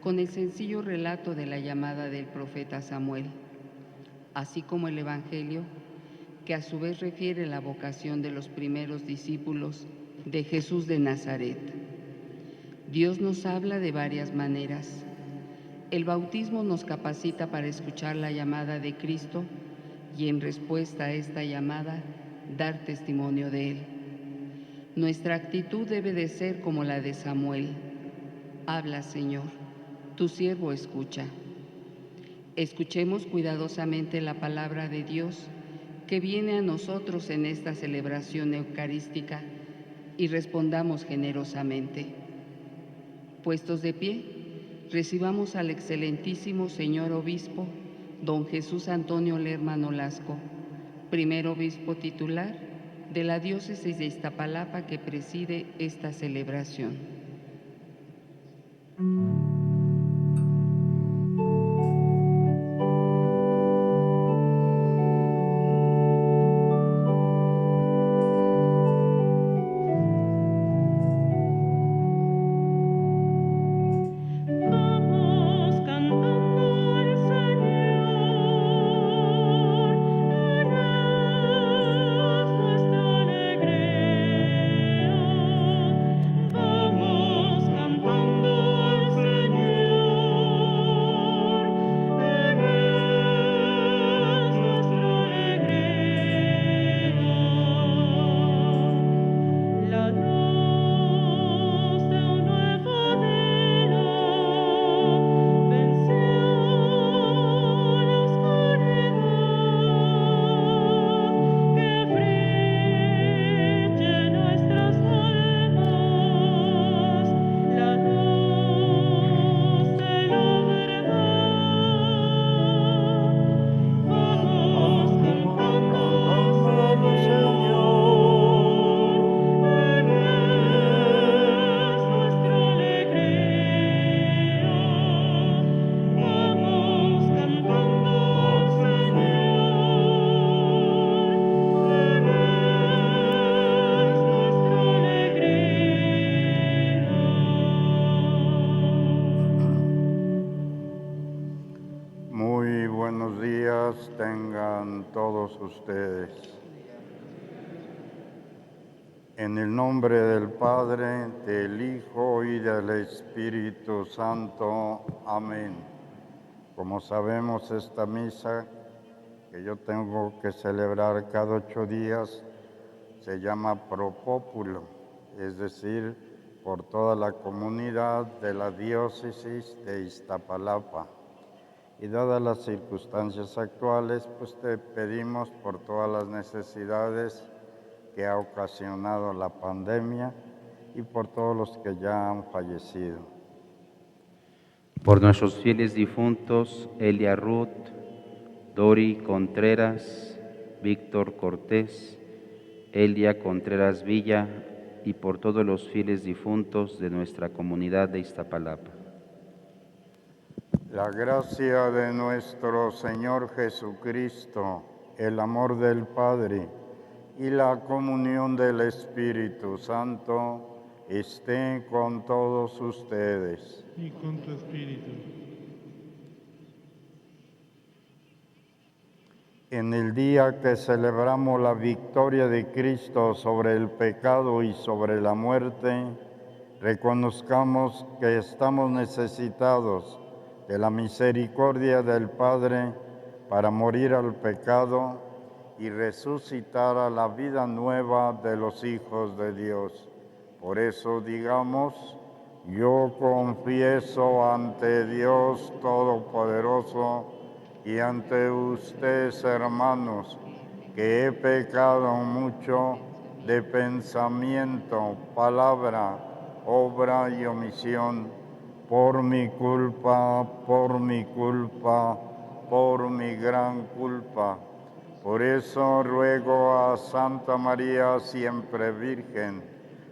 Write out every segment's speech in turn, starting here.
con el sencillo relato de la llamada del profeta Samuel, así como el Evangelio, que a su vez refiere la vocación de los primeros discípulos de Jesús de Nazaret. Dios nos habla de varias maneras. El bautismo nos capacita para escuchar la llamada de Cristo y en respuesta a esta llamada, dar testimonio de Él. Nuestra actitud debe de ser como la de Samuel. Habla, Señor, tu siervo escucha. Escuchemos cuidadosamente la palabra de Dios que viene a nosotros en esta celebración eucarística y respondamos generosamente. Puestos de pie, recibamos al excelentísimo señor obispo, don Jesús Antonio Lerma Nolasco, primer obispo titular de la diócesis de Iztapalapa que preside esta celebración. Muy buenos días tengan todos ustedes. En el nombre del Padre, del Hijo y del Espíritu Santo. Amén. Como sabemos, esta misa que yo tengo que celebrar cada 8 días se llama Pro Populo, es decir, por toda la comunidad de la diócesis de Iztapalapa. Y dadas las circunstancias actuales, pues te pedimos por todas las necesidades que ha ocasionado la pandemia y por todos los que ya han fallecido. Por nuestros fieles difuntos, Elia Ruth, Dori Contreras, Víctor Cortés, Elia Contreras Villa y por todos los fieles difuntos de nuestra comunidad de Iztapalapa. La gracia de nuestro Señor Jesucristo, el amor del Padre y la comunión del Espíritu Santo esté con todos ustedes. Y con tu espíritu. En el día que celebramos la victoria de Cristo sobre el pecado y sobre la muerte, reconozcamos que estamos necesitados de la misericordia del Padre para morir al pecado y resucitar a la vida nueva de los hijos de Dios. Por eso digamos, yo confieso ante Dios Todopoderoso y ante ustedes, hermanos, que he pecado mucho de pensamiento, palabra, obra y omisión, por mi culpa, por mi gran culpa. Por eso ruego a Santa María siempre Virgen,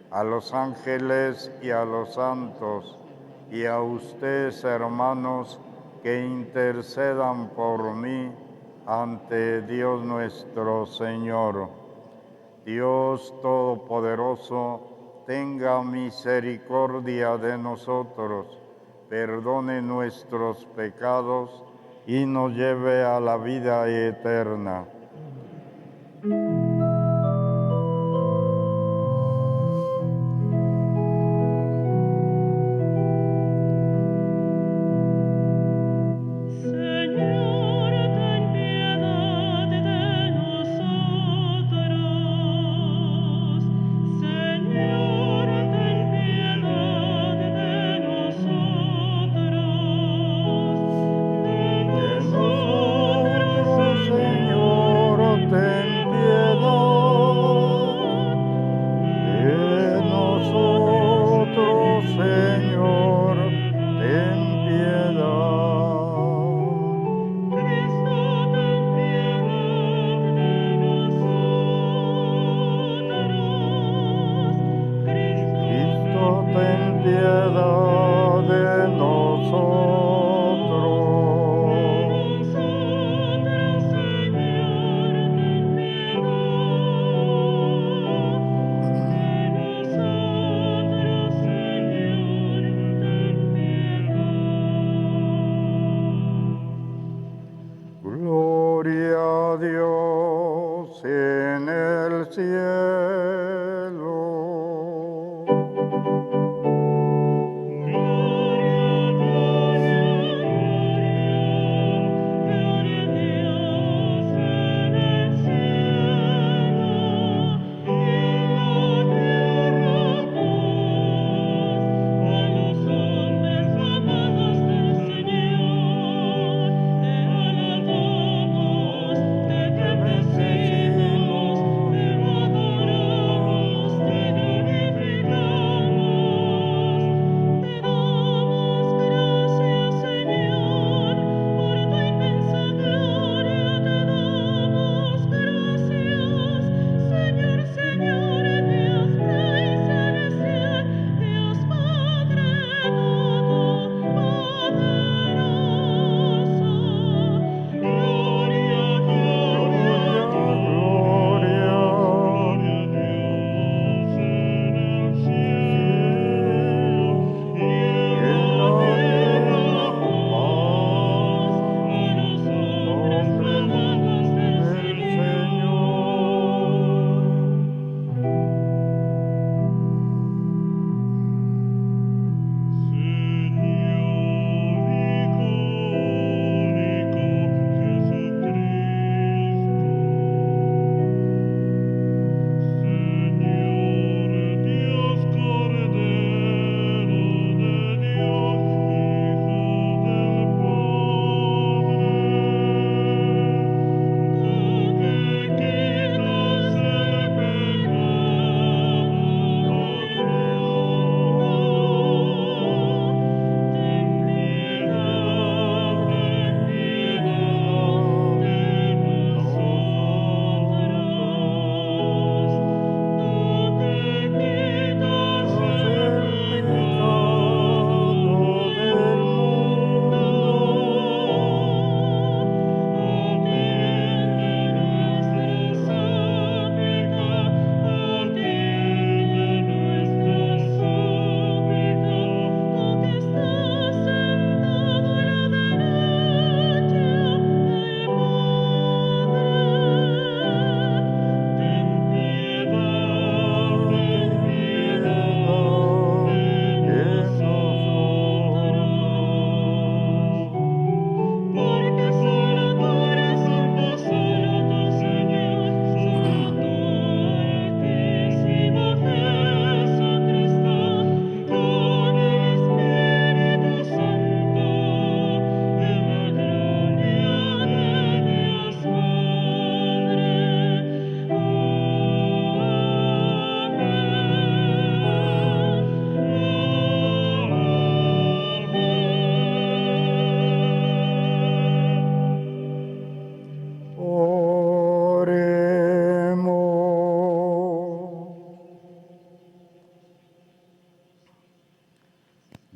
a los ángeles y a los santos, y a ustedes, hermanos, que intercedan por mí ante Dios nuestro Señor. Dios Todopoderoso, tenga misericordia de nosotros, perdone nuestros pecados y nos lleve a la vida eterna.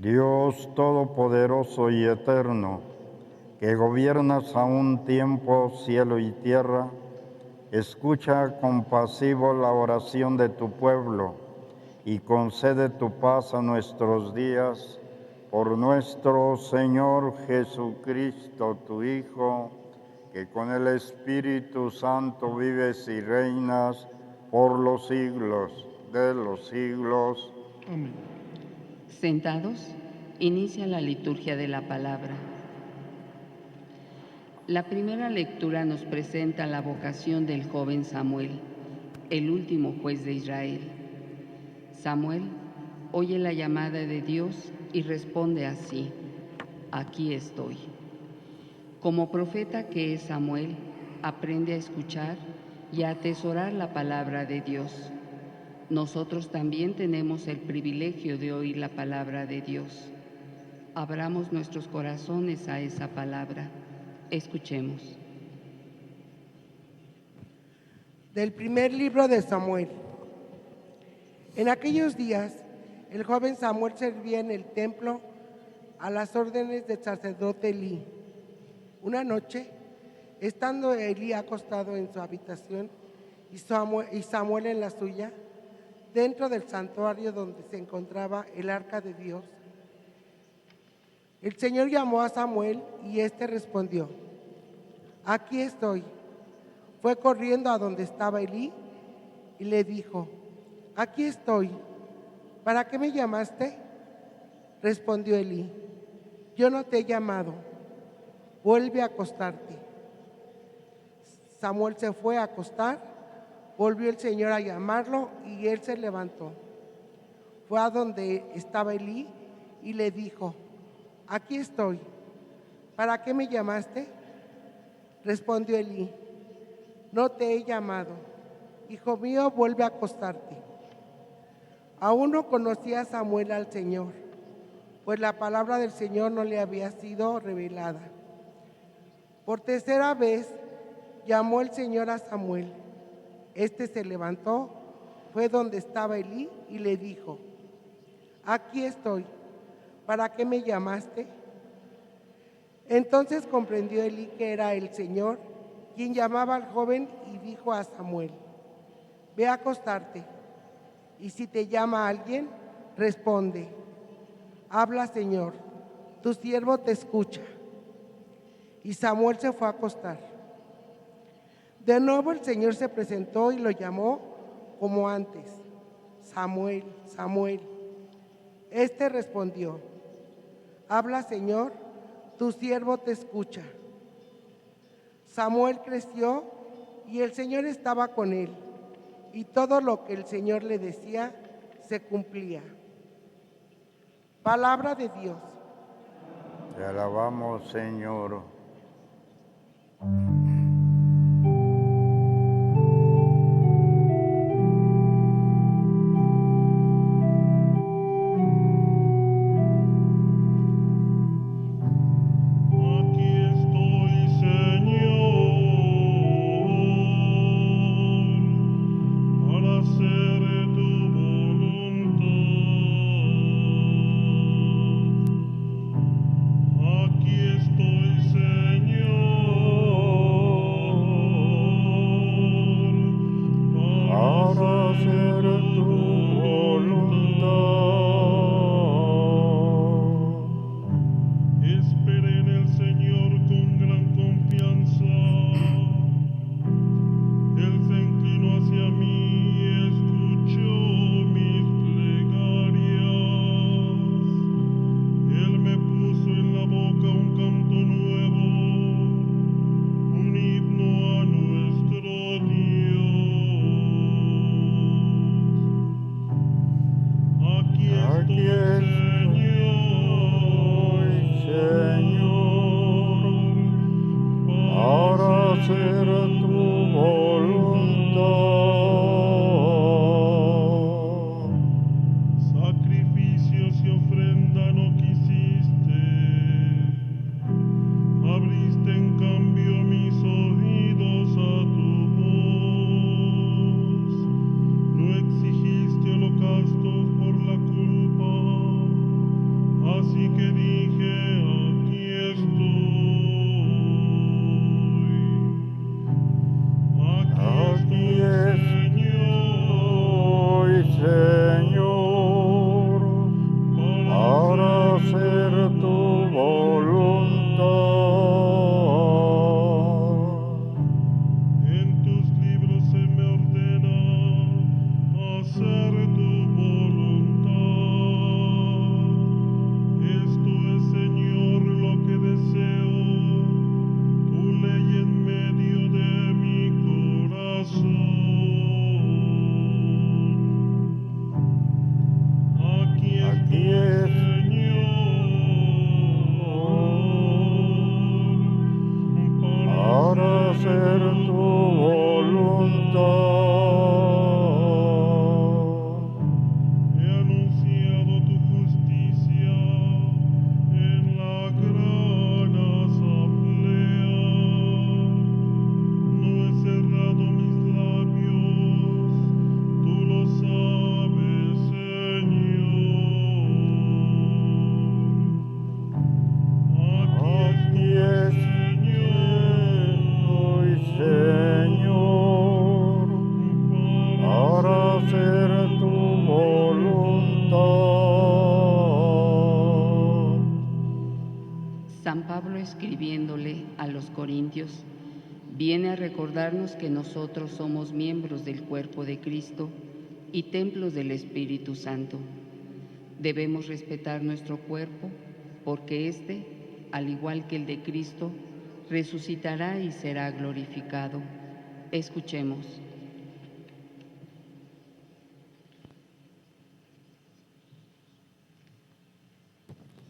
Dios Todopoderoso y Eterno, que gobiernas a un tiempo cielo y tierra, escucha compasivo la oración de tu pueblo y concede tu paz a nuestros días, por nuestro Señor Jesucristo, tu Hijo, que con el Espíritu Santo vives y reinas por los siglos de los siglos. Amén. Sentados, inicia la liturgia de la palabra. La primera lectura nos presenta la vocación del joven Samuel, el último juez de Israel. Samuel oye la llamada de Dios y responde así: aquí estoy. Como profeta que es Samuel, aprende a escuchar y a atesorar la palabra de Dios. Nosotros también tenemos el privilegio de oír la palabra de Dios. Abramos nuestros corazones a esa palabra. Escuchemos. Del primer libro de Samuel. En aquellos días, el joven Samuel servía en el templo a las órdenes del sacerdote Elí. Una noche, estando Elí acostado en su habitación y Samuel en la suya, dentro del santuario donde se encontraba el arca de Dios, el Señor llamó a Samuel y éste respondió: aquí estoy. Fue corriendo a donde estaba Elí y le dijo: aquí estoy. ¿Para qué me llamaste? Respondió Elí: yo no te he llamado. Vuelve a acostarte. Samuel se fue a acostar. Volvió el Señor a llamarlo y él se levantó. Fue a donde estaba Elí y le dijo: aquí estoy. ¿Para qué me llamaste? Respondió Elí: no te he llamado. Hijo mío, vuelve a acostarte. Aún no conocía Samuel al Señor, pues la palabra del Señor no le había sido revelada. Por tercera vez llamó el Señor a Samuel. Este se levantó, fue donde estaba Elí y le dijo: aquí estoy. ¿Para qué me llamaste? Entonces comprendió Elí que era el Señor quien llamaba al joven y dijo a Samuel: ve a acostarte, y si te llama alguien, responde: habla, Señor, tu siervo te escucha. Y Samuel se fue a acostar. De nuevo el Señor se presentó y lo llamó como antes: Samuel, Samuel. Este respondió: habla, Señor, tu siervo te escucha. Samuel creció y el Señor estaba con él, y todo lo que el Señor le decía se cumplía. Palabra de Dios. Te alabamos, Señor. escribiéndole a los Corintios, viene a recordarnos que nosotros somos miembros del cuerpo de Cristo y templos del Espíritu Santo. Debemos respetar nuestro cuerpo porque éste, al igual que el de Cristo, resucitará y será glorificado. Escuchemos.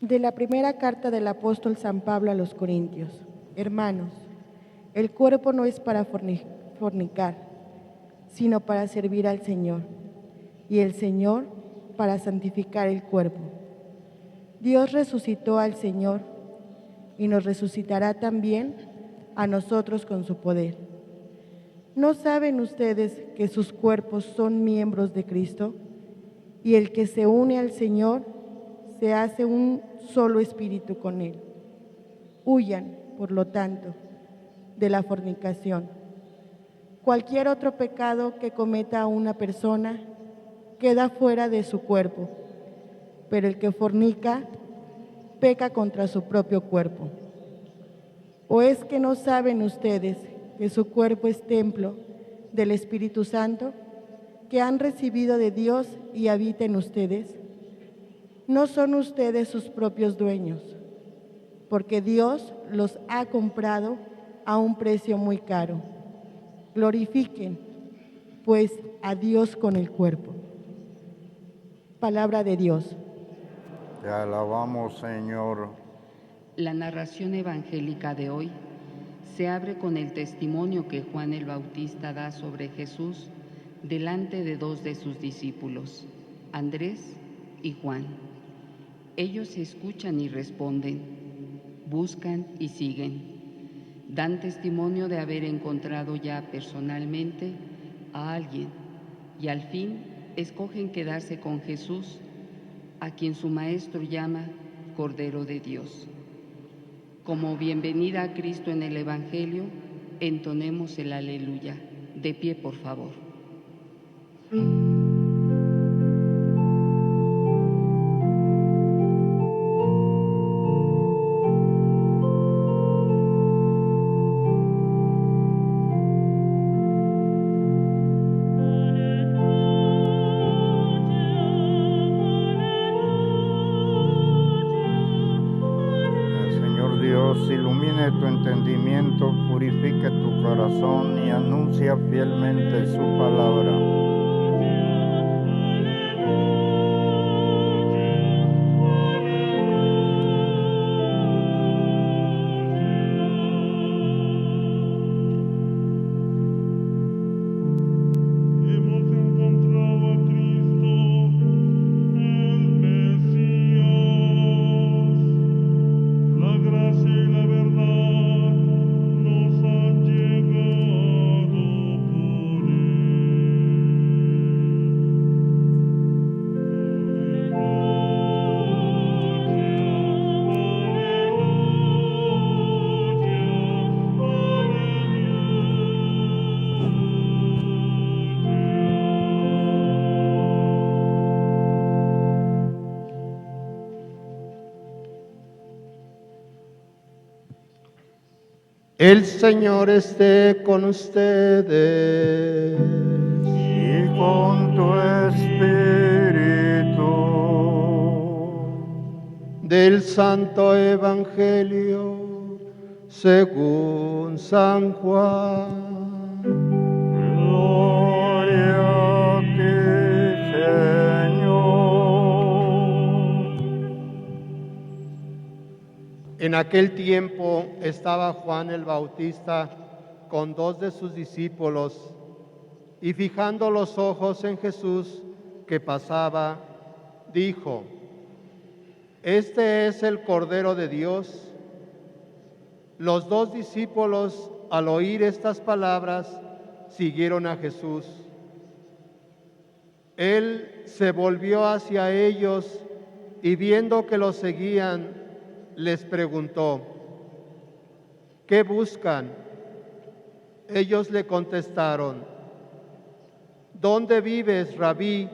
De la primera carta del apóstol San Pablo a los Corintios. Hermanos, el cuerpo no es para fornicar, sino para servir al Señor, y el Señor para santificar el cuerpo. Dios resucitó al Señor y nos resucitará también a nosotros con su poder. ¿No saben ustedes que sus cuerpos son miembros de Cristo? Y el que se une al Señor se hace un solo espíritu con Él. Huyan, por lo tanto, de la fornicación. Cualquier otro pecado que cometa una persona queda fuera de su cuerpo, pero el que fornica peca contra su propio cuerpo. ¿O es que no saben ustedes que su cuerpo es templo del Espíritu Santo, que han recibido de Dios y habita en ustedes? No son ustedes sus propios dueños, porque Dios los ha comprado a un precio muy caro. Glorifiquen, pues, a Dios con el cuerpo. Palabra de Dios. Te alabamos, Señor. La narración evangélica de hoy se abre con el testimonio que Juan el Bautista da sobre Jesús delante de dos de sus discípulos, Andrés y Juan. Ellos escuchan y responden, buscan y siguen. Dan testimonio de haber encontrado ya personalmente a alguien y al fin escogen quedarse con Jesús, a quien su maestro llama Cordero de Dios. Como bienvenida a Cristo en el Evangelio, entonemos el aleluya. De pie, por favor. Señor Dios, ilumine tu entendimiento, purifique tu corazón y anuncia fielmente su palabra. Hemos encontrado a Cristo, el Mesías. La gracia y la verdad nos han llegado por El Señor esté con ustedes. Y con tu espíritu. Del Santo Evangelio según San Juan. Gloria a ti, Señor. En aquel tiempo estaba Juan el Bautista con dos de sus discípulos y fijando los ojos en Jesús que pasaba, dijo: Este es el Cordero de Dios. Los dos discípulos, al oír estas palabras, siguieron a Jesús. Él se volvió hacia ellos y viendo que los seguían, les preguntó: ¿Qué buscan? Ellos le contestaron: ¿Dónde vives, Rabí?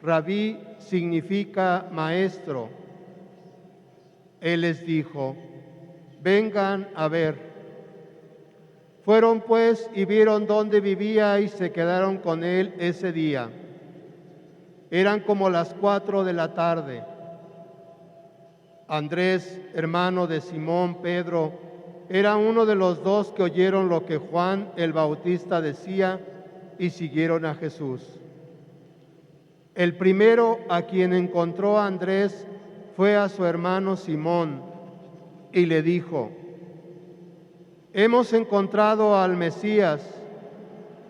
Rabí significa maestro. Él les dijo: vengan a ver. Fueron pues y vieron dónde vivía y se quedaron con él ese día. Eran como las 4 de la tarde. Andrés, hermano de Simón Pedro, era uno de los dos que oyeron lo que Juan el Bautista decía y siguieron a Jesús. El primero a quien encontró a Andrés fue a su hermano Simón y le dijo: hemos encontrado al Mesías,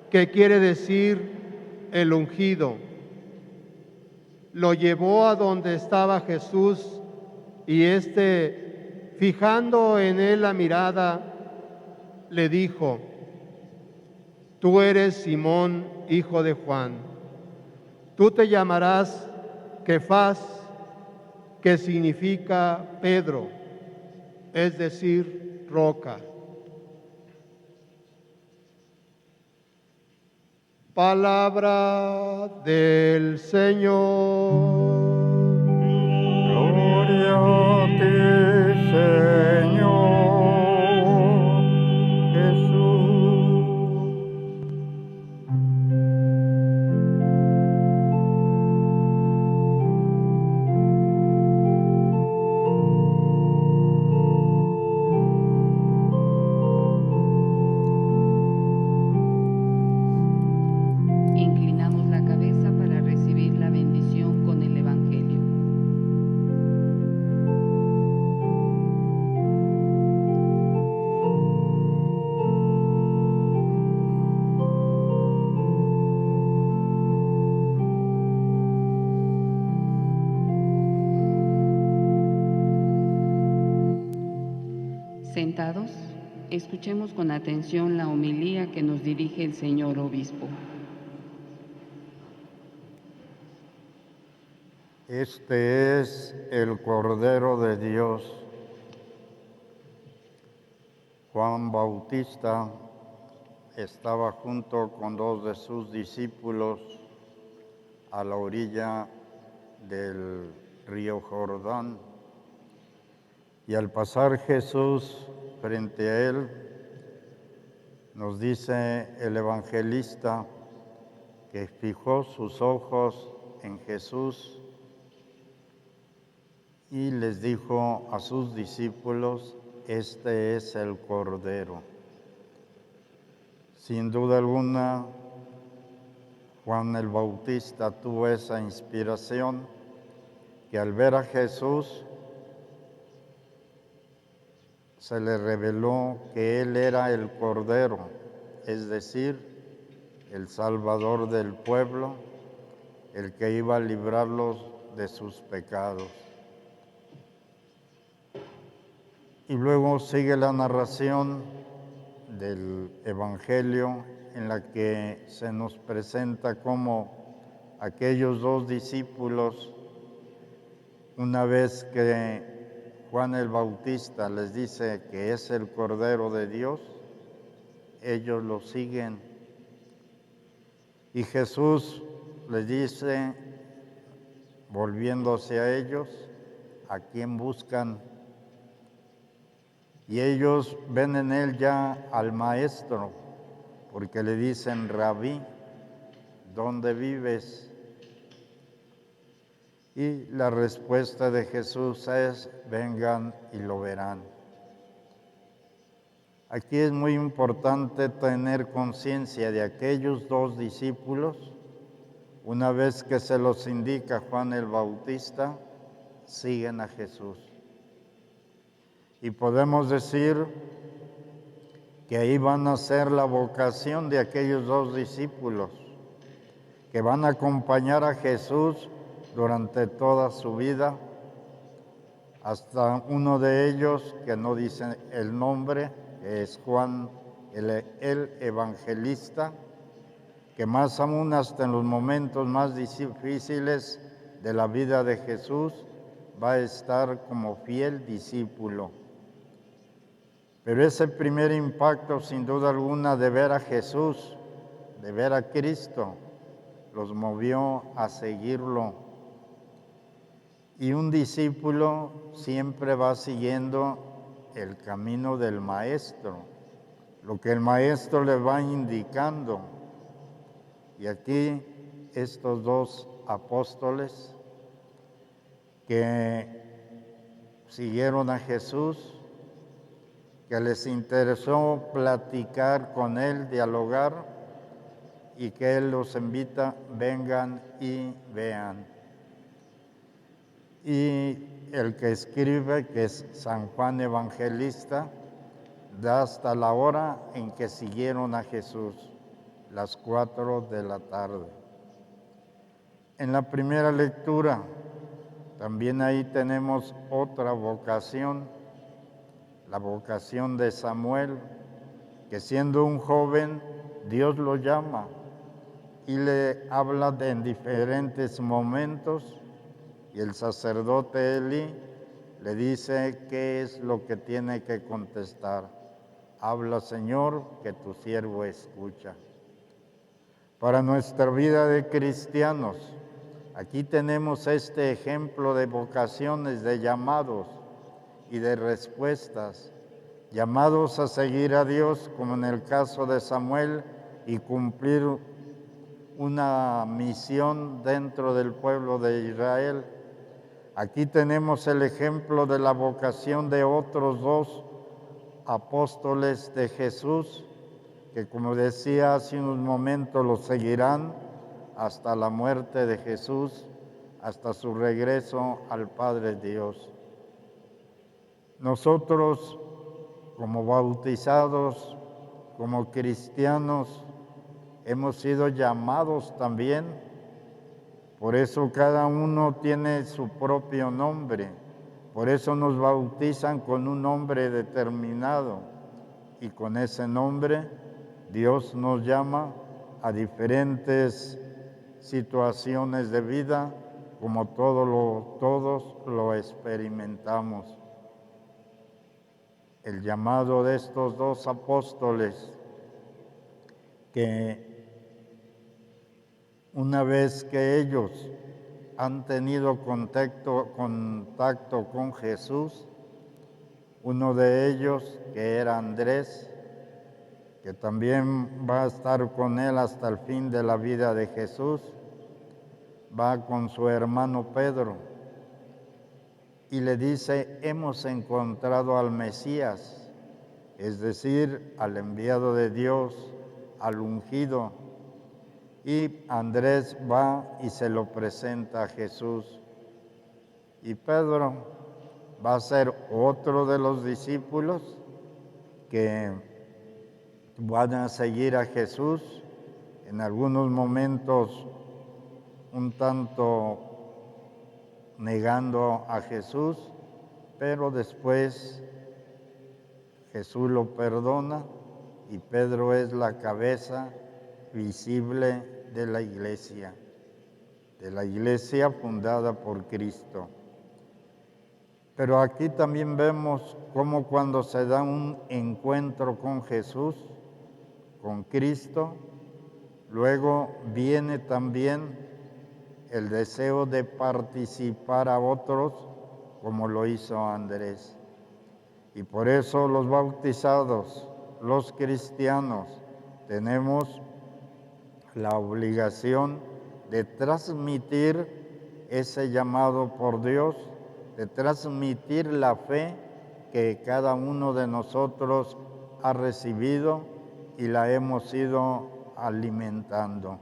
que quiere decir el ungido. Lo llevó a donde estaba Jesús y éste, fijando en él la mirada, le dijo: tú eres Simón, hijo de Juan. Tú te llamarás Kefas, que significa Pedro, es decir, roca. Palabra del Señor. Gloria a ti, Señor Jesús. Inclinamos la cabeza para recibir la bendición con el Evangelio. Sentados, escuchemos con atención la homilía que nos dirige el señor obispo. Este es el Cordero de Dios. Juan Bautista estaba junto con dos de sus discípulos a la orilla del río Jordán. Y al pasar Jesús frente a él, nos dice el evangelista que fijó sus ojos en Jesús y les dijo a sus discípulos: este es el Cordero. Sin duda alguna, Juan el Bautista tuvo esa inspiración que al ver a Jesús se le reveló que Él era el Cordero, es decir, el Salvador del pueblo, el que iba a librarlos de sus pecados. Y luego sigue la narración del Evangelio en la que se nos presenta cómo aquellos dos discípulos, una vez que Juan el Bautista les dice que es el Cordero de Dios, ellos lo siguen. Y Jesús les dice, volviéndose a ellos: ¿a quién buscan? Y ellos ven en él ya al Maestro, porque le dicen: Rabí, ¿dónde vives? Y la respuesta de Jesús es: vengan y lo verán. Aquí es muy importante tener conciencia de aquellos dos discípulos. Una vez que se los indica Juan el Bautista, siguen a Jesús. Y podemos decir que ahí van a ser la vocación de aquellos dos discípulos, que van a acompañar a Jesús durante toda su vida, hasta uno de ellos, que no dice el nombre, que es Juan el Evangelista, que más aún hasta en los momentos más difíciles de la vida de Jesús va a estar como fiel discípulo. Pero ese primer impacto, sin duda alguna, de ver a Jesús, de ver a Cristo, los movió a seguirlo. Y un discípulo siempre va siguiendo el camino del Maestro, lo que el Maestro le va indicando. Y aquí estos dos apóstoles que siguieron a Jesús, que les interesó platicar con Él, dialogar, y que Él los invita, vengan y vean. Y el que escribe, que es San Juan Evangelista, da hasta la hora en que siguieron a Jesús, las 4 de la tarde. En la primera lectura, también ahí tenemos otra vocación, la vocación de Samuel, que siendo un joven, Dios lo llama y le habla en diferentes momentos, y el sacerdote Eli le dice qué es lo que tiene que contestar. Habla, Señor, que tu siervo escucha. Para nuestra vida de cristianos, aquí tenemos este ejemplo de vocaciones, de llamados y de respuestas. Llamados a seguir a Dios, como en el caso de Samuel, y cumplir una misión dentro del pueblo de Israel. Aquí tenemos el ejemplo de la vocación de otros dos apóstoles de Jesús, que como decía hace unos momentos, los seguirán hasta la muerte de Jesús, hasta su regreso al Padre Dios. Nosotros, como bautizados, como cristianos, hemos sido llamados también. Por eso cada uno tiene su propio nombre. Por eso nos bautizan con un nombre determinado. Y con ese nombre Dios nos llama a diferentes situaciones de vida, como todos lo experimentamos. El llamado de estos dos apóstoles, que una vez que ellos han tenido contacto con Jesús, uno de ellos, que era Andrés, que también va a estar con él hasta el fin de la vida de Jesús, va con su hermano Pedro y le dice: hemos encontrado al Mesías, es decir, al enviado de Dios, al ungido. Y Andrés va y se lo presenta a Jesús. Y Pedro va a ser otro de los discípulos que van a seguir a Jesús, en algunos momentos un tanto negando a Jesús, pero después Jesús lo perdona y Pedro es la cabeza visible de la iglesia fundada por Cristo. Pero aquí también vemos cómo cuando se da un encuentro con Jesús, con Cristo, luego viene también el deseo de participar a otros, como lo hizo Andrés. Y por eso los bautizados, los cristianos, tenemos la obligación de transmitir ese llamado por Dios, de transmitir la fe que cada uno de nosotros ha recibido y la hemos ido alimentando.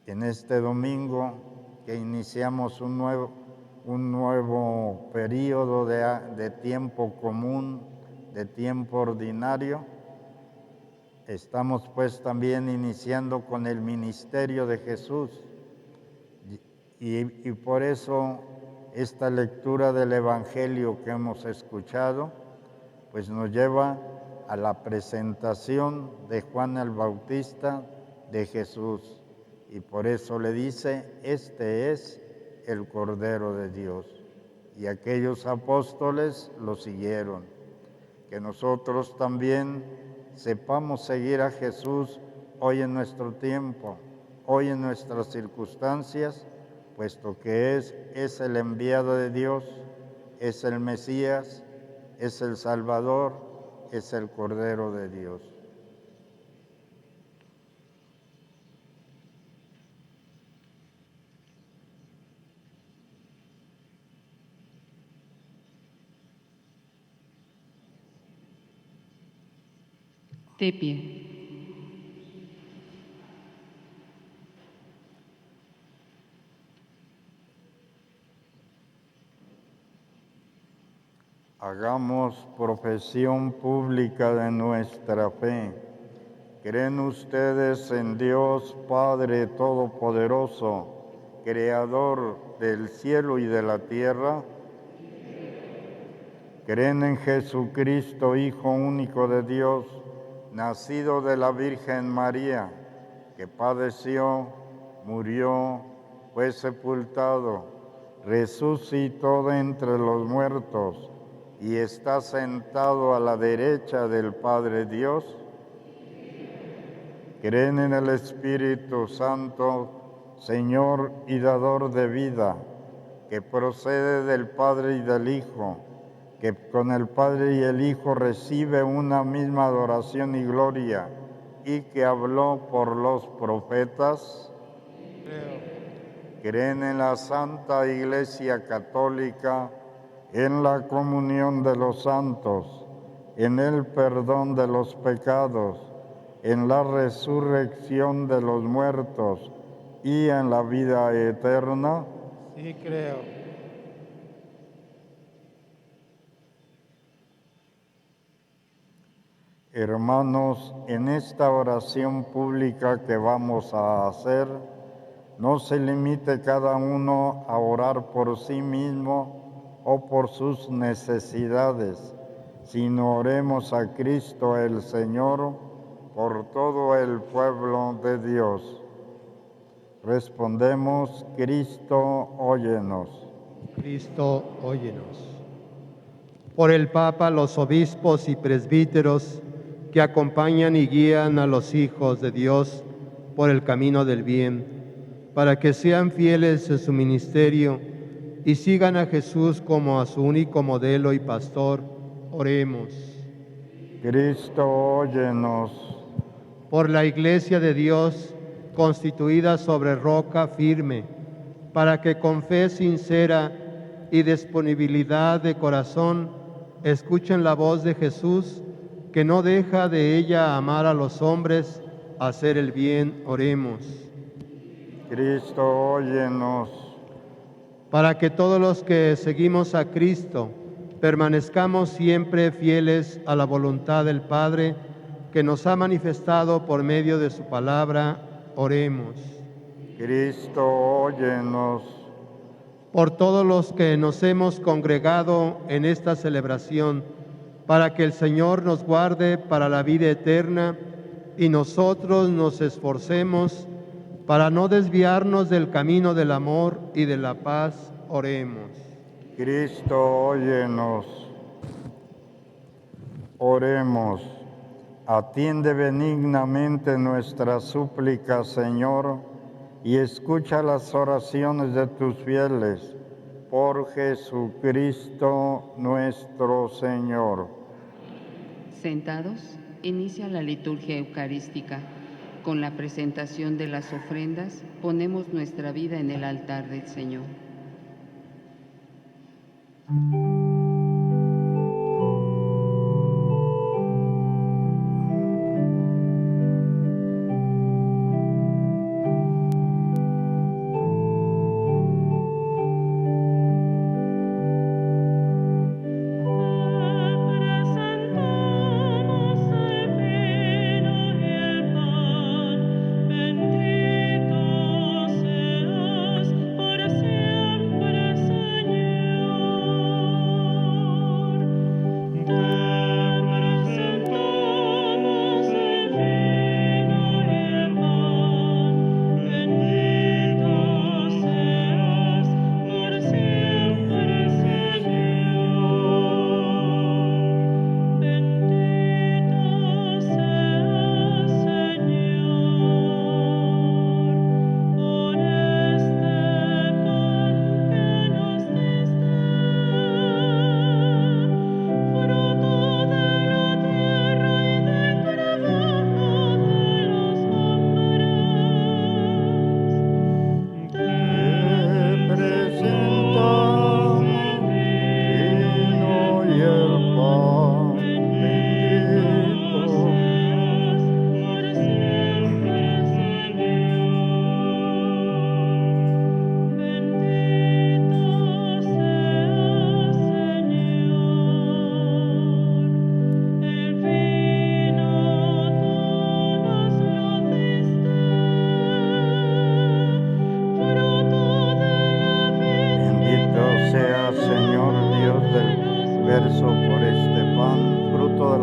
En este domingo que iniciamos un nuevo periodo de tiempo común, de tiempo ordinario, estamos pues también iniciando con el ministerio de Jesús y por eso esta lectura del Evangelio que hemos escuchado pues nos lleva a la presentación de Juan el Bautista de Jesús, y por eso le dice: este es el Cordero de Dios. Y aquellos apóstoles lo siguieron. Que nosotros también sepamos seguir a Jesús hoy en nuestro tiempo, hoy en nuestras circunstancias, puesto que es el enviado de Dios, es el Mesías, es el Salvador, es el Cordero de Dios. De pie. Hagamos profesión pública de nuestra fe. ¿Creen ustedes en Dios Padre Todopoderoso, Creador del cielo y de la tierra? ¿Creen en Jesucristo, Hijo único de Dios, nacido de la Virgen María, que padeció, murió, fue sepultado, resucitó de entre los muertos y está sentado a la derecha del Padre Dios? ¿Creen en el Espíritu Santo, Señor y dador de vida, que procede del Padre y del Hijo, que con el Padre y el Hijo recibe una misma adoración y gloria, y que habló por los profetas? ¿Creen en la Santa Iglesia Católica, en la comunión de los santos, en el perdón de los pecados, en la resurrección de los muertos y en la vida eterna? Sí, creo. Hermanos, en esta oración pública que vamos a hacer, no se limite cada uno a orar por sí mismo o por sus necesidades, sino oremos a Cristo el Señor por todo el pueblo de Dios. Respondemos: Cristo, óyenos. Cristo, óyenos. Por el Papa, los obispos y presbíteros que acompañan y guían a los hijos de Dios por el camino del bien, para que sean fieles en su ministerio y sigan a Jesús como a su único modelo y pastor, oremos. Cristo, óyenos. Por la Iglesia de Dios, constituida sobre roca firme, para que con fe sincera y disponibilidad de corazón escuchen la voz de Jesús, que no deja de ella amar a los hombres, hacer el bien, oremos. Cristo, óyenos. Para que todos los que seguimos a Cristo permanezcamos siempre fieles a la voluntad del Padre, que nos ha manifestado por medio de su palabra, oremos. Cristo, óyenos. Por todos los que nos hemos congregado en esta celebración, para que el Señor nos guarde para la vida eterna y nosotros nos esforcemos para no desviarnos del camino del amor y de la paz, oremos. Cristo, óyenos. Oremos. Atiende benignamente nuestra súplica, Señor, y escucha las oraciones de tus fieles. Por Jesucristo nuestro Señor. Sentados, inicia la liturgia eucarística. Con la presentación de las ofrendas, ponemos nuestra vida en el altar del Señor. Bendito seas por siempre, Señor.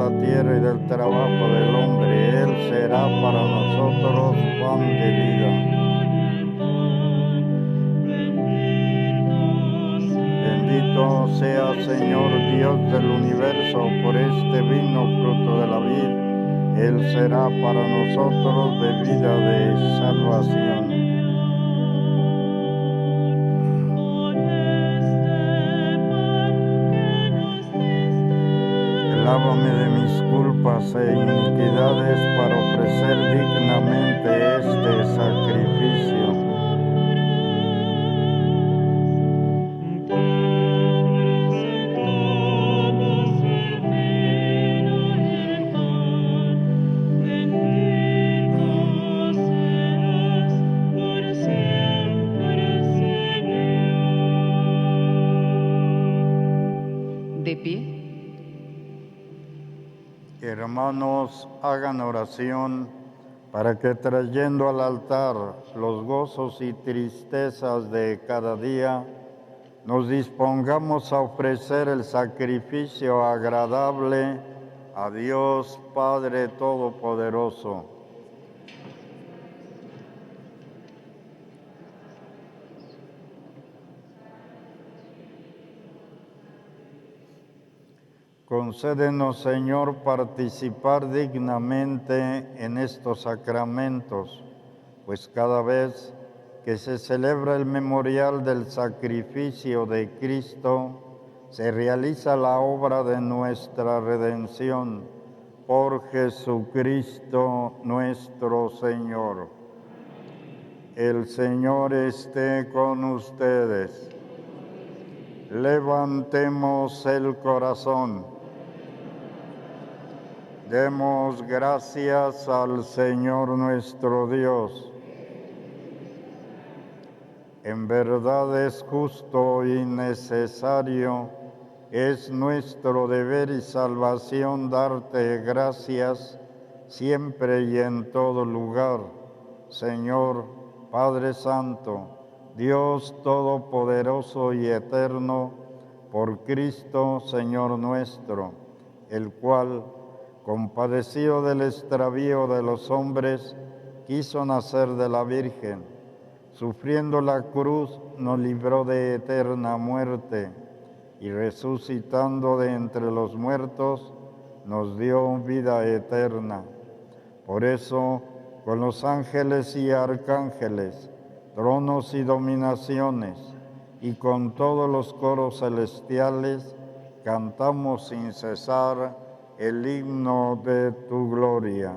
la tierra y del trabajo del hombre. Él será para nosotros pan de vida. Bendito sea, Señor Dios del universo, por este vino fruto de la vid. Él será para nosotros bebida de salvación. Lávame de mis culpas e iniquidades para ofrecer dignamente este sacrificio. De pie. Hermanos, hagan oración para que trayendo al altar los gozos y tristezas de cada día, nos dispongamos a ofrecer el sacrificio agradable a Dios Padre Todopoderoso. Concédenos, Señor, participar dignamente en estos sacramentos, pues cada vez que se celebra el memorial del sacrificio de Cristo, se realiza la obra de nuestra redención por Jesucristo nuestro Señor. El Señor esté con ustedes. Levantemos el corazón. Demos gracias al Señor nuestro Dios. En verdad es justo y necesario, es nuestro deber y salvación darte gracias siempre y en todo lugar, Señor, Padre Santo, Dios Todopoderoso y Eterno, por Cristo, Señor nuestro, el cual, compadecido del extravío de los hombres, quiso nacer de la Virgen. Sufriendo la cruz, nos libró de eterna muerte, y resucitando de entre los muertos, nos dio vida eterna. Por eso, con los ángeles y arcángeles, tronos y dominaciones, y con todos los coros celestiales, cantamos sin cesar el himno de tu gloria.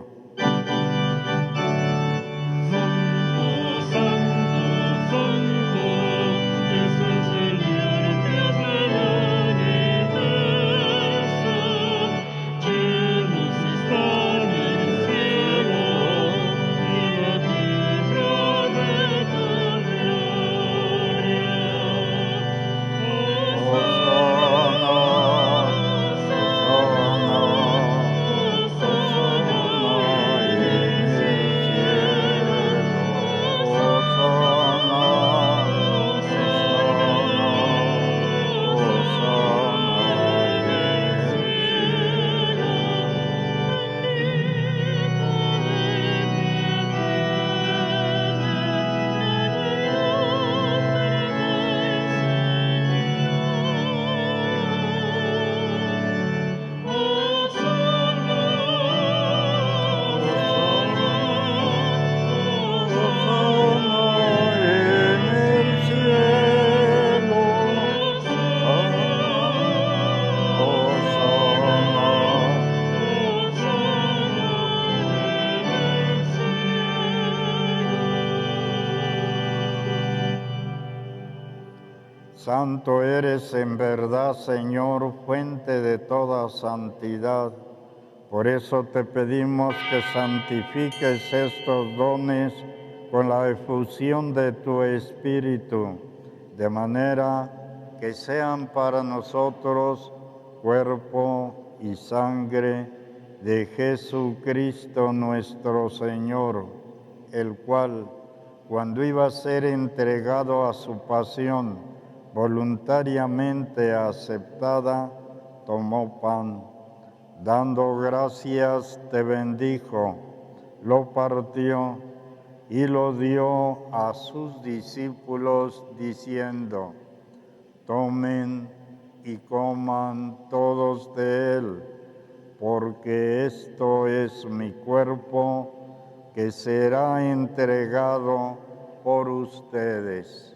Santo eres en verdad, Señor, fuente de toda santidad. Por eso te pedimos que santifiques estos dones con la efusión de tu Espíritu, de manera que sean para nosotros cuerpo y sangre de Jesucristo nuestro Señor, el cual, cuando iba a ser entregado a su pasión, voluntariamente aceptada, tomó pan, Dando gracias, te bendijo, lo partió y lo dio a sus discípulos, diciendo: tomen y coman todos de él, porque esto es mi cuerpo que será entregado por ustedes.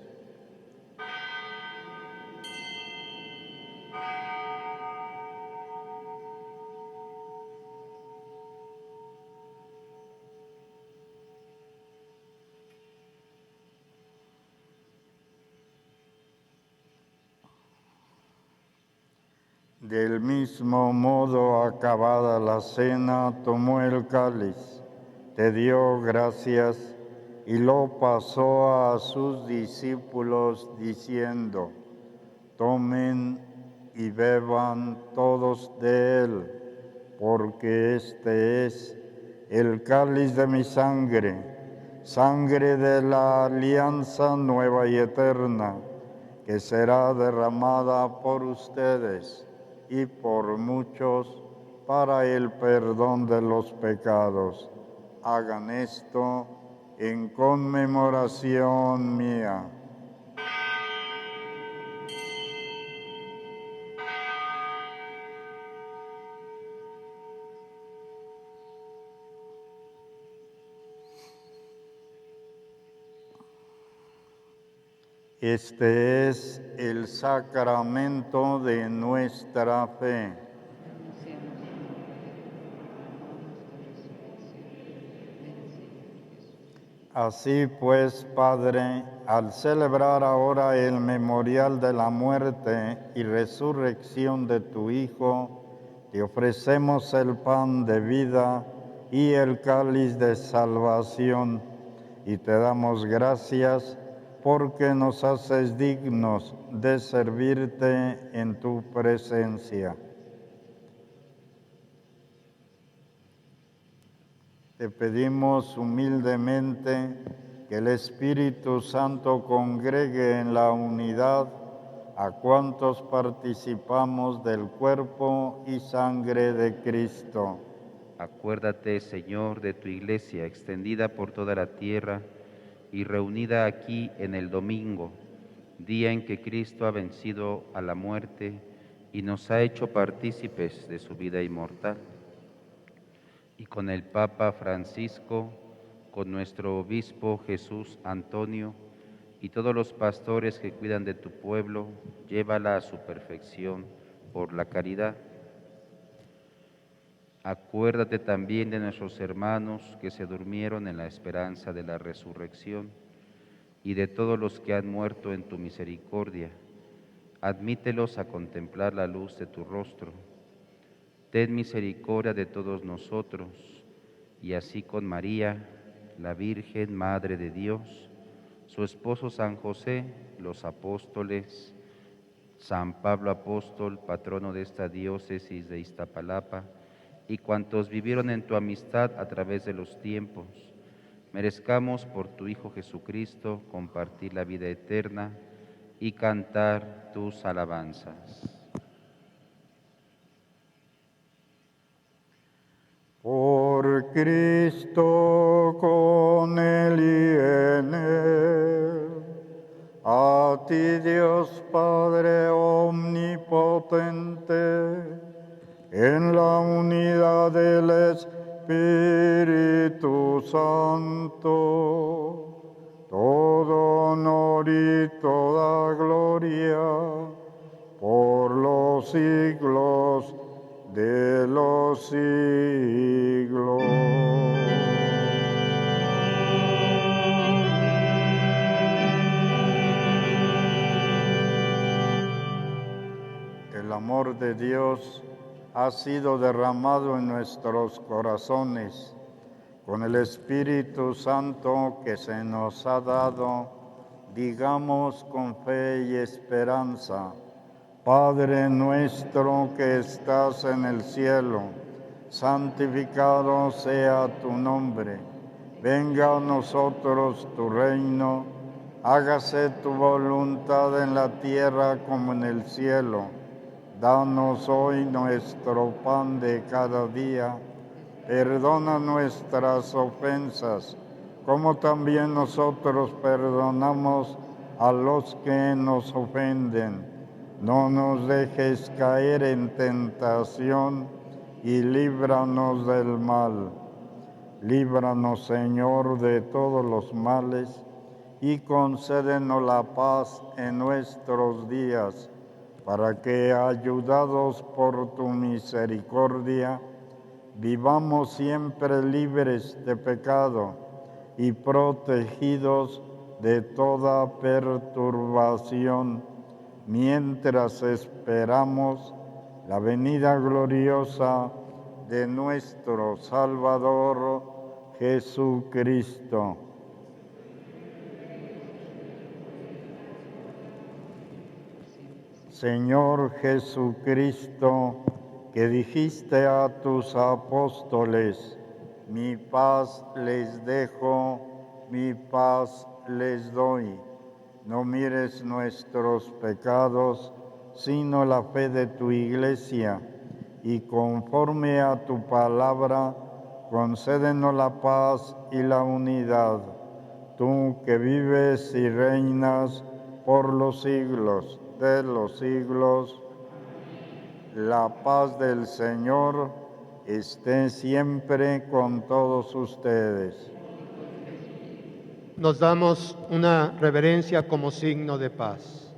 Del mismo modo, acabada la cena, tomó el cáliz, te dio gracias y lo pasó a sus discípulos, diciendo: tomen y beban todos de él, porque este es el cáliz de mi sangre, sangre de la alianza nueva y eterna, que será derramada por ustedes y por muchos para el perdón de los pecados. Hagan esto en conmemoración mía. Este es el sacramento de nuestra fe. Así pues, Padre, al celebrar ahora el memorial de la muerte y resurrección de tu Hijo, te ofrecemos el pan de vida y el cáliz de salvación, y te damos gracias porque nos haces dignos de servirte en tu presencia. Te pedimos humildemente que el Espíritu Santo congregue en la unidad a cuantos participamos del cuerpo y sangre de Cristo. Acuérdate, Señor, de tu Iglesia extendida por toda la tierra y reunida aquí en el domingo, día en que Cristo ha vencido a la muerte y nos ha hecho partícipes de su vida inmortal. Y con el Papa Francisco, con nuestro obispo Jesús Antonio y todos los pastores que cuidan de tu pueblo, llévala a su perfección por la caridad. Acuérdate también de nuestros hermanos que se durmieron en la esperanza de la resurrección y de todos los que han muerto en tu misericordia. Admítelos a contemplar la luz de tu rostro. Ten misericordia de todos nosotros, y así con María, la Virgen Madre de Dios, su esposo San José, los apóstoles, San Pablo Apóstol, patrono de esta diócesis de Iztapalapa, y cuantos vivieron en tu amistad a través de los tiempos, merezcamos por tu Hijo Jesucristo compartir la vida eterna y cantar tus alabanzas. Por Cristo, con Él y en Él, a ti Dios Padre omnipotente, en la unidad del Espíritu Santo, todo honor y toda gloria por los siglos de los siglos. El amor de Dios ha sido derramado en nuestros corazones con el Espíritu Santo que se nos ha dado. Digamos con fe y esperanza: Padre nuestro que estás en el cielo, santificado sea tu nombre. Venga a nosotros tu reino, hágase tu voluntad en la tierra como en el cielo. Danos hoy nuestro pan de cada día. Perdona nuestras ofensas, como también nosotros perdonamos a los que nos ofenden. No nos dejes caer en tentación y líbranos del mal. Líbranos, Señor, de todos los males y concédenos la paz en nuestros días, para que, ayudados por tu misericordia, vivamos siempre libres de pecado y protegidos de toda perturbación, mientras esperamos la venida gloriosa de nuestro Salvador Jesucristo. Señor Jesucristo, que dijiste a tus apóstoles, mi paz les dejo, mi paz les doy. No mires nuestros pecados, sino la fe de tu Iglesia, y conforme a tu palabra, concédenos la paz y la unidad. Tú que vives y reinas por los siglos de los siglos, la paz del Señor esté siempre con todos ustedes. Nos damos una reverencia como signo de paz.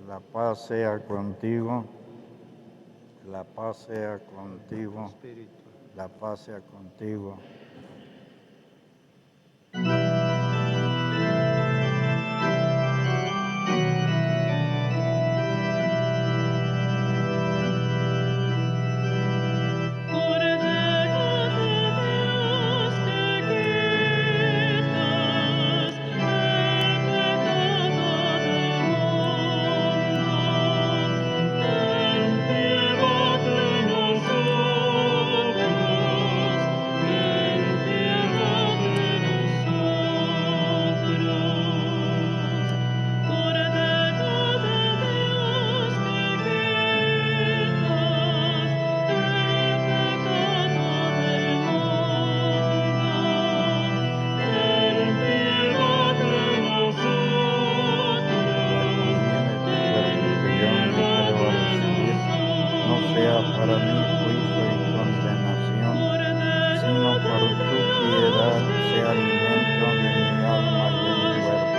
La paz sea contigo, la paz sea contigo, Espíritu. la paz sea contigo. Para mí juicio y condenación, sino por tu piedad sea alimento de mi alma y de mi cuerpo.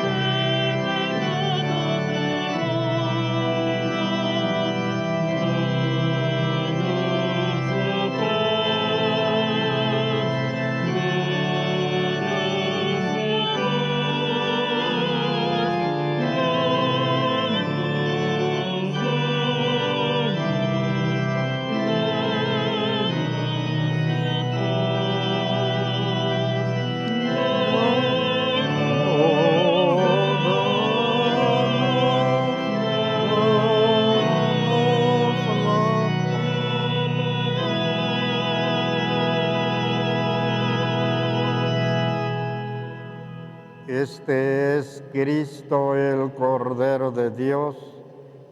Este es Cristo, el Cordero de Dios,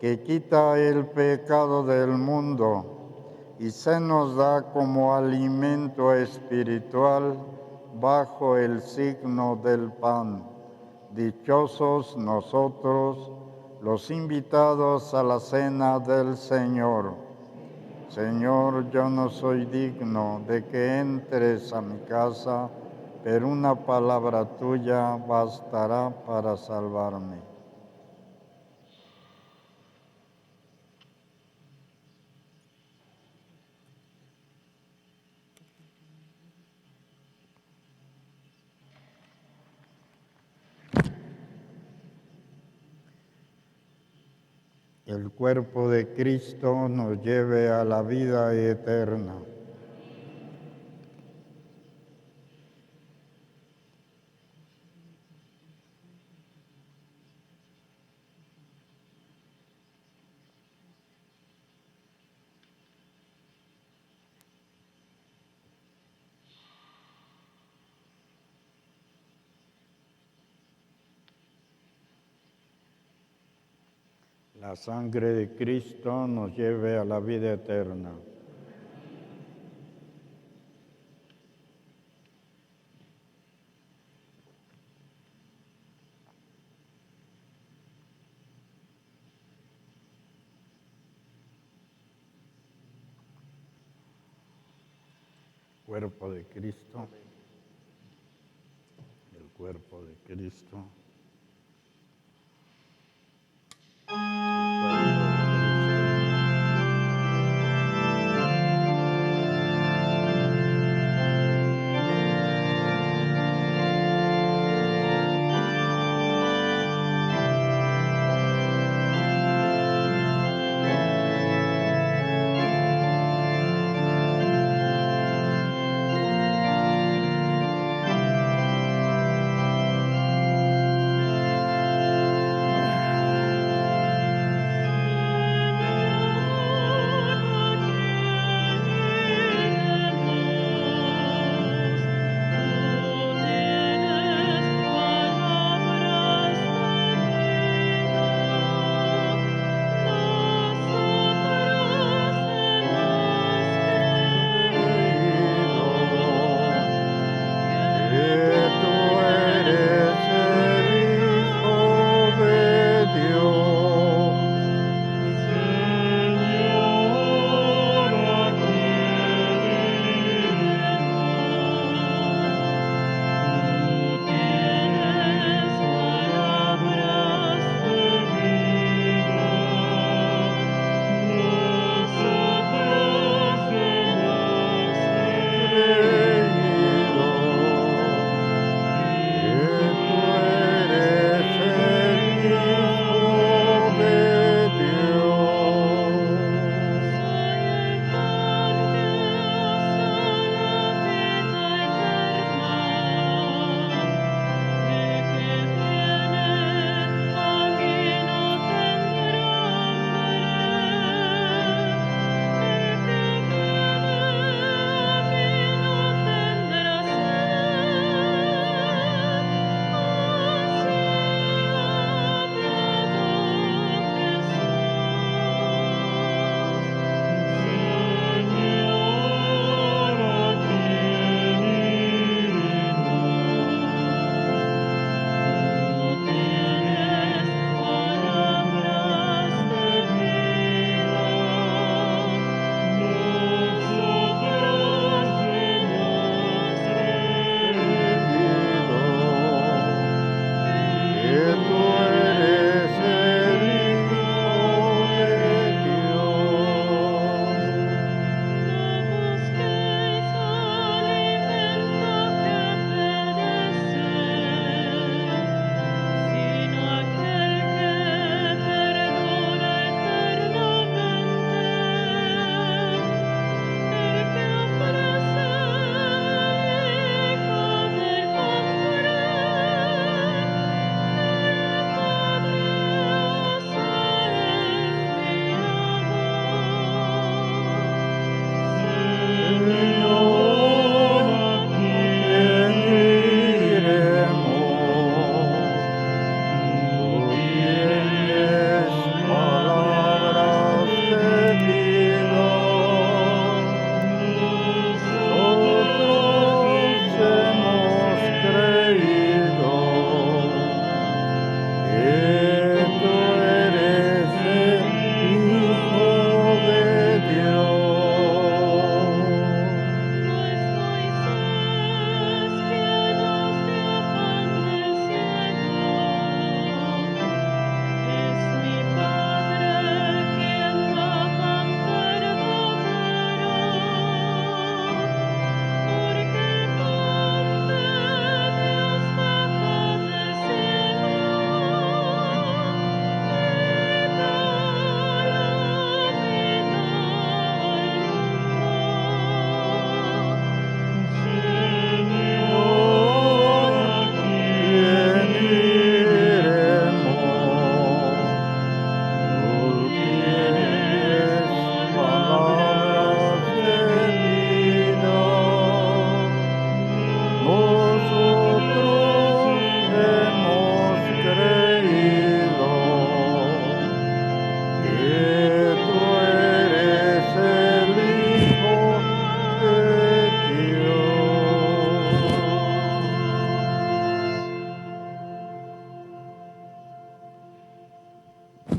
que quita el pecado del mundo y se nos da como alimento espiritual bajo el signo del pan. Dichosos nosotros, los invitados a la cena del Señor. Señor, yo no soy digno de que entres a mi casa, pero una palabra tuya bastará para salvarme. El cuerpo de Cristo nos lleve a la vida eterna. La sangre de Cristo nos lleve a la vida eterna. Cuerpo de Cristo. El cuerpo de Cristo.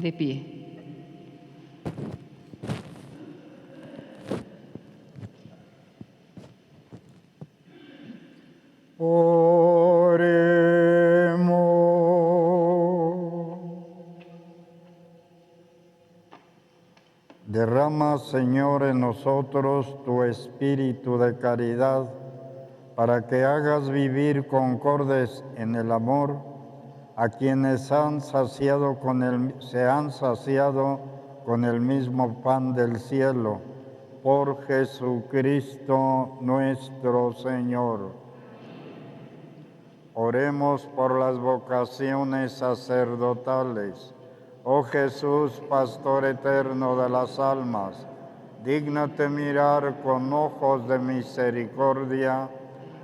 De pie. Oremos. Derrama, Señor, en nosotros tu espíritu de caridad, para que hagas vivir concordes en el amor a quienes se han saciado con el mismo pan del cielo. Por Jesucristo nuestro Señor. Oremos por las vocaciones sacerdotales. Oh Jesús, Pastor eterno de las almas, dígnate mirar con ojos de misericordia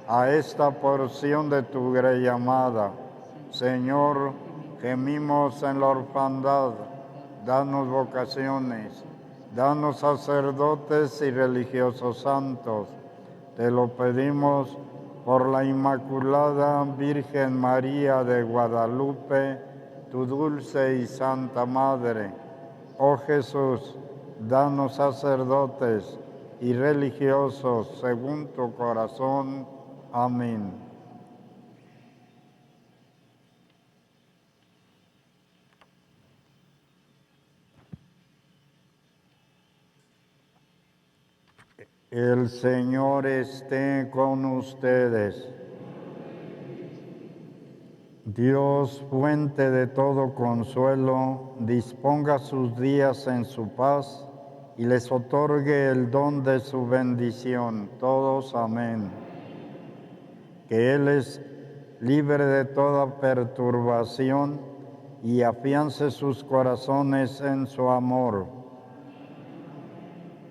a esta porción de tu grey amada. Señor, gemimos en la orfandad, danos vocaciones, danos sacerdotes y religiosos santos. Te lo pedimos por la Inmaculada Virgen María de Guadalupe, tu dulce y santa Madre. Oh Jesús, danos sacerdotes y religiosos según tu corazón. Amén. El Señor esté con ustedes. Dios, fuente de todo consuelo, disponga sus días en su paz y les otorgue el don de su bendición. Todos, amén. Que Él es libre de toda perturbación y afiance sus corazones en su amor,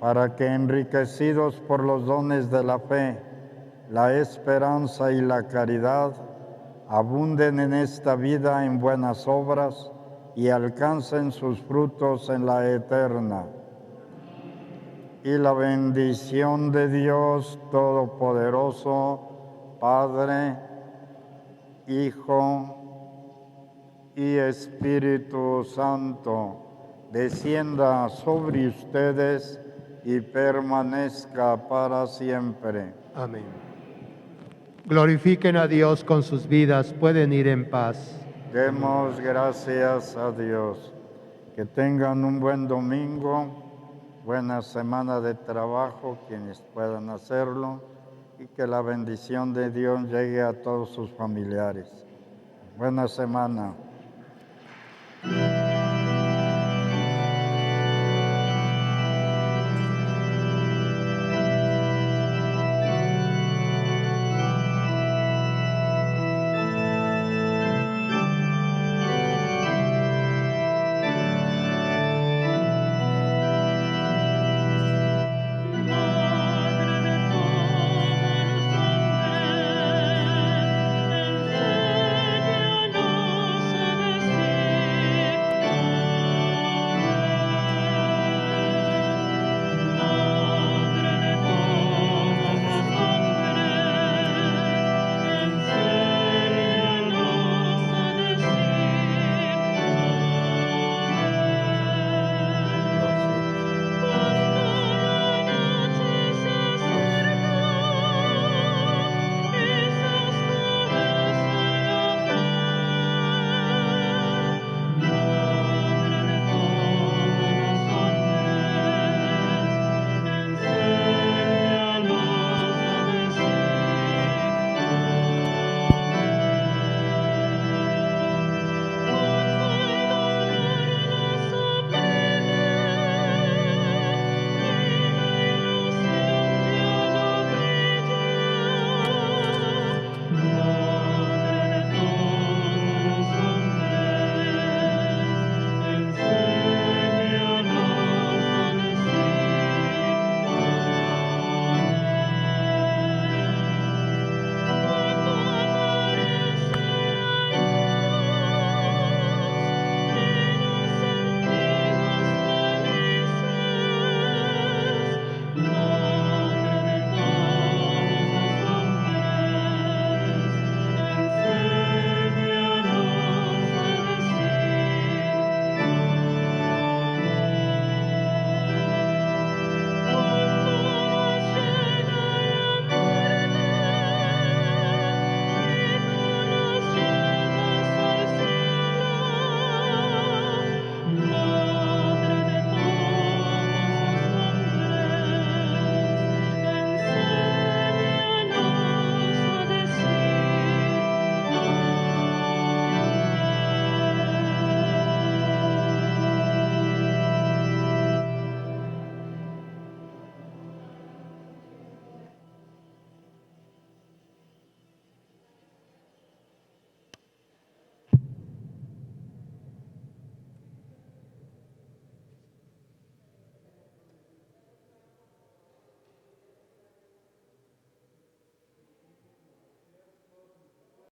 para que, enriquecidos por los dones de la fe, la esperanza y la caridad, abunden en esta vida en buenas obras y alcancen sus frutos en la eterna. Y la bendición de Dios Todopoderoso, Padre, Hijo y Espíritu Santo, descienda sobre ustedes y permanezca para siempre. Amén. Glorifiquen a Dios con sus vidas, pueden ir en paz. Demos gracias a Dios. Que tengan un buen domingo, buena semana de trabajo, quienes puedan hacerlo, y que la bendición de Dios llegue a todos sus familiares. Buena semana.